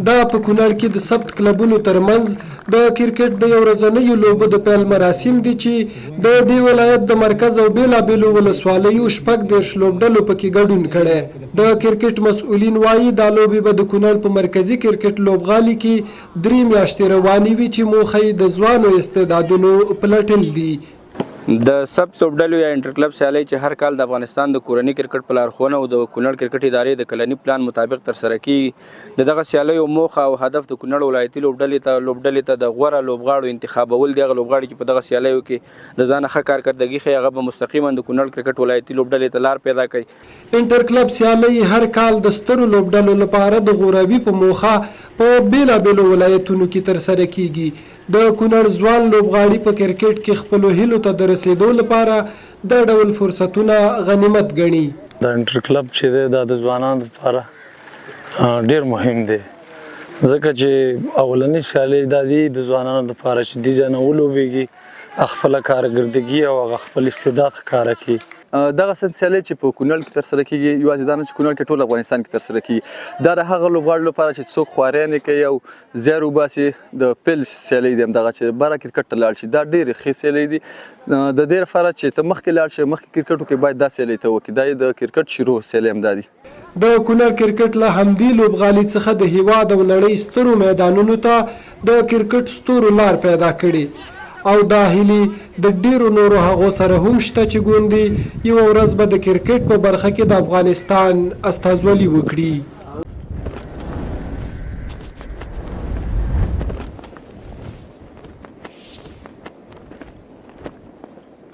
دا په کونړ کې د سبت کلبونو ترمنځ د کرکټ د یو ورځنیو لوبو د پیل مراسم دي چې د دې ولایت د مرکز او بیلابیلو ولسوالیو 14 لوبډلو پکې ګډون کړی. د کرکټ مسوولین وايي دا لوبې به د کونړ په مرکزي کرکټ لوبغالي کې 3 میاشتې روانې وي چې موخه یې د ځوانو استعدادونو پلټل دي. د سبت لوبډلو یا انټر کلب سیالۍ چې هر کال د افغانستان د کورني کرکټ په لارښوونه او د کونړ کرکټ ادارې د کلني پلان مطابق ترسره کیږي. د دغه سیالیو موخه او هدف د کونړ ولایتي لوبډلې ته د غوره لوبغاړو انتخابول دي. هغه لوبغاړي چې په دغه سیالیو کې د ځان ښه کارکردګي ښیي هغه به مستقیما د کونړ کرکټ ولایتي لوبډلې ته لار پیدا کوي. انټر کلب سیالۍ هر کال د سترو لوبډلو لپاره د غوراوي په موخه په بیلابیلو ولایتونو کې ترسره کیږي. د کونړ ځوان لوبغاړي په کرکټ کې خپلو هیلو ته د رسیدو لپاره د ډول فرصتونه غنیمت ګڼي. د انټر کلب چې دی دا د ځوانانو لپاره ډیر مهم دی ځکه چې اولنی سیالۍ دا دی د ځوانانو لپاره چې دې ځای نه ولوبېږي خپله کارکردګي او خپل استعداد ښکاره کړي. دغه سیالۍ چې په کونړ کې ترسره کیږي یوازې دا نه چې کونړ کې ټول افغانستان کې ترسره کیږي دا د هغه لوبغاړو لپاره چې څوک خواريانې کوي او زیار وباسي د پیل سیالۍ دی همدغه چې بره کرکټ ته لاړ شي دا ډېرې ښې سیالۍ دي. د دې لپاره چې ته مخکې لاړ شې مخکې کرکټو کې باید دا سیالۍ ته وکړي دا د کرکټ شروع سیالۍ همدا دي. د کونړ کرکټ له همدې لوبغالي څخه د هیواد او نړۍ سترو میدانونو ته د کرکټ ستورو لار پیدا کړي او دا هیلې د ډیرو نورو هغو سره هم شته چې ګوندې یوه ورځ به د کرکټ په برخه کې د افغانستان استازولي وکړي.